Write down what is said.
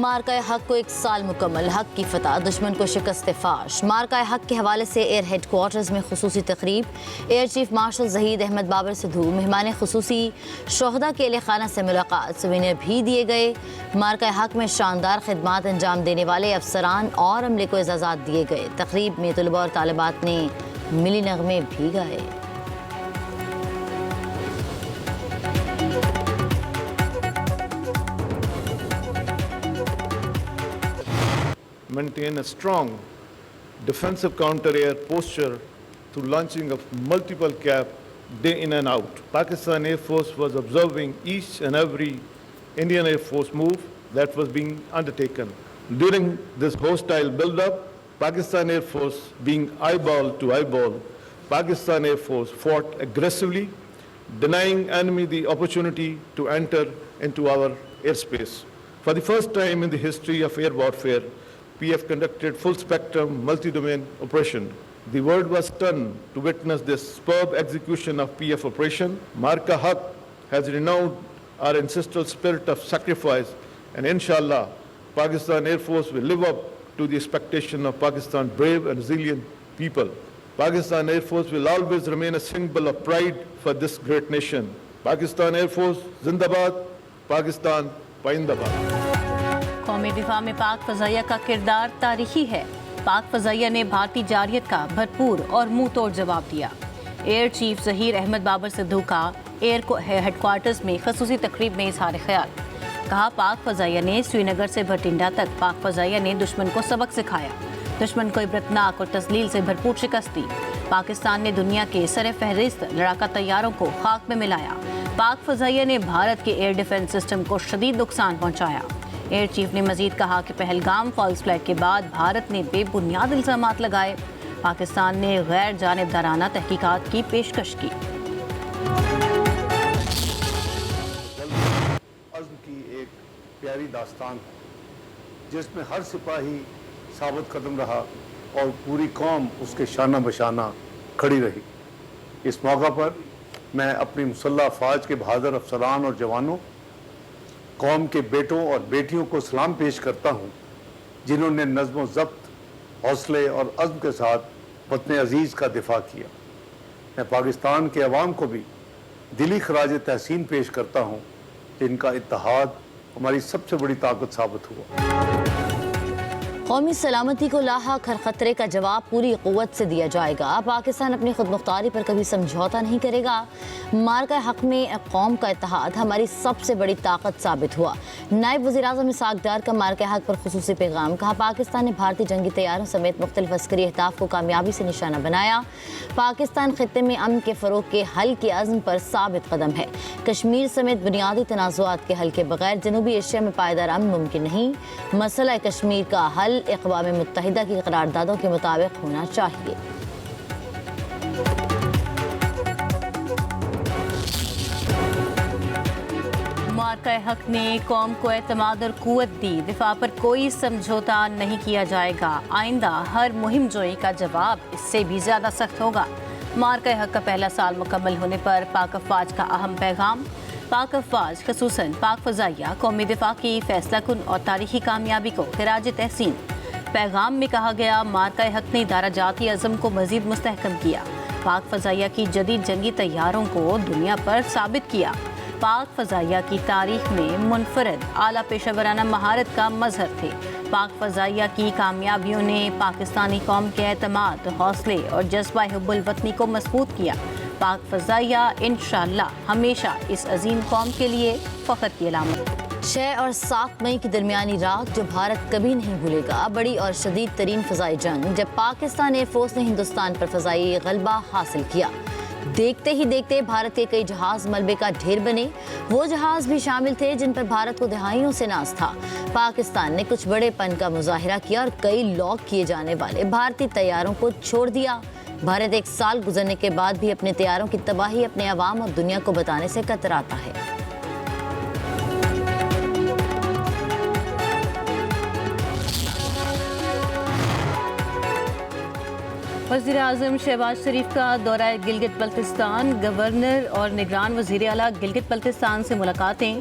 مارکہ حق کو 1 سال مکمل، حق کی فتح، دشمن کو شکست فاش۔ مارکہ حق کے حوالے سے ایئر ہیڈ کوارٹرز میں خصوصی تقریب، air chief marshal Zahid Ahmed Babar Sidhu مہمان خصوصی، شہداء کے اہل خانہ سے ملاقات، سوینئر بھی دیے گئے۔ مارکہ حق میں شاندار خدمات انجام دینے والے افسران اور عملے کو اعزازات دیے گئے۔ تقریب میں طلباء اور طالبات نے ملی نغمے بھی گائے۔ Maintain a strong defensive counter-air posture through launching of multiple CAP day in and out. Pakistan Air Force was observing each and every Indian Air Force move that was being undertaken. During this hostile build-up, Pakistan Air Force being eyeball to eyeball, Pakistan Air Force fought aggressively, denying enemy the opportunity to enter into our airspace. For the first time in the history of air warfare, PF conducted full-spectrum, multi-domain operation. The world was stunned to witness this superb execution of PF operation. Marka Haq has renewed our ancestral spirit of sacrifice, and inshallah, Pakistan Air Force will live up to the expectation of Pakistan's brave and resilient people. Pakistan Air Force will always remain a symbol of pride for this great nation. Pakistan Air Force, Zindabad, Pakistan, Paindabad. قومی دفاع میں پاک فضائیہ کا کردار تاریخی ہے۔ پاک فضائیہ نے بھارتی جارحیت کا بھرپور اور منہ توڑ جواب دیا۔ ایئر چیف ظہیر احمد بابر سدھو کا ایئر ہیڈ کوارٹرز میں خصوصی تقریب میں اظہار خیال، کہا پاک فضائیہ نے سری نگر سے بھٹنڈا تک پاک فضائیہ نے دشمن کو سبق سکھایا، دشمن کو عبرتناک اور تذلیل سے بھرپور شکست دی۔ پاکستان نے دنیا کے سر فہرست لڑاکا طیاروں کو خاک میں ملایا۔ پاک فضائیہ نے بھارت کے ایئر ڈیفنس سسٹم کو شدید نقصان پہنچایا۔ ایئر چیف نے مزید کہا کہ پہلگام فالس فلیگ کے بعد بھارت نے بے بنیاد الزامات لگائے، پاکستان نے غیر جانبدارانہ تحقیقات کی پیشکش کی۔ عزم کی ایک پیاری داستان ہے جس میں ہر سپاہی ثابت قدم رہا اور پوری قوم اس کے شانہ بشانہ کھڑی رہی۔ اس موقع پر میں اپنی مسلح افواج کے بہادر افسران اور جوانوں، قوم کے بیٹوں اور بیٹیوں کو سلام پیش کرتا ہوں جنہوں نے نظم و ضبط، حوصلے اور عزم کے ساتھ وطن عزیز کا دفاع کیا۔ میں پاکستان کے عوام کو بھی دلی خراج تحسین پیش کرتا ہوں جن کا اتحاد ہماری سب سے بڑی طاقت ثابت ہوا۔ قومی سلامتی کو لاحق ہر خطرے کا جواب پوری قوت سے دیا جائے گا۔ پاکستان اپنی خود مختاری پر کبھی سمجھوتا نہیں کرے گا۔ مارکہ حق میں قوم کا اتحاد ہماری سب سے بڑی طاقت ثابت ہوا۔ نائب وزیر اعظم اسحاق ڈار کا مارکہ حق پر خصوصی پیغام، کہا پاکستان نے بھارتی جنگی طیاروں سمیت مختلف عسکری اہداف کو کامیابی سے نشانہ بنایا۔ پاکستان خطے میں امن کے فروغ کے حل کے عزم پر ثابت قدم ہے۔ کشمیر سمیت بنیادی تنازعات کے حل کے بغیر جنوبی ایشیا میں پائیدار امن ممکن نہیں۔ مسئلہ کشمیر کا حل اقوام متحدہ کی قراردادوں کے مطابق ہونا چاہیے۔ مارکہ حق نے قوم کو اعتماد اور قوت دی، دفاع پر کوئی سمجھوتا نہیں کیا جائے گا، آئندہ ہر مہم جوئی کا جواب اس سے بھی زیادہ سخت ہوگا۔ مارکہ حق کا پہلا سال مکمل ہونے پر پاک افواج کا اہم پیغام، پاک افواج خصوصاً پاک فضائیہ قومی دفاع کی فیصلہ کن اور تاریخی کامیابی کو خراج تحسین۔ پیغام میں کہا گیا مارکہ حق نے ادارہ جاتی عزم کو مزید مستحکم کیا، پاک فضائیہ کی جدید جنگی طیاروں کو دنیا پر ثابت کیا۔ پاک فضائیہ کی تاریخ میں منفرد اعلیٰ پیشہ ورانہ مہارت کا مظہر تھے۔ پاک فضائیہ کی کامیابیوں نے پاکستانی قوم کے اعتماد، حوصلے اور جذبہ حب الوطنی کو مضبوط کیا۔ پاک فضائیہ انشاءاللہ ہمیشہ اس عظیم قوم کے لیے فخر کی علامت۔ 6 اور 7 مئی کی درمیانی رات جو بھارت کبھی نہیں بھولے گا، بڑی اور شدید ترین فضائی جنگ جب پاکستان ایئر فورس نے ہندوستان پر فضائی غلبہ حاصل کیا۔ دیکھتے ہی دیکھتے بھارت کے کئی جہاز ملبے کا ڈھیر بنے، وہ جہاز بھی شامل تھے جن پر بھارت کو دہائیوں سے ناز تھا۔ پاکستان نے کچھ بڑے پن کا مظاہرہ کیا اور کئی لاک کیے جانے والے بھارتی طیاروں کو چھوڑ دیا۔ بھارت 1 سال گزرنے کے بعد بھی اپنے طیاروں کی تباہی اپنے عوام اور دنیا کو بتانے سے کتراتا ہے۔ وزیر اعظم شہباز شریف کا دورہ گلگت بلتستان، گورنر اور نگران وزیر اعلیٰ گلگت بلتستان سے ملاقاتیں،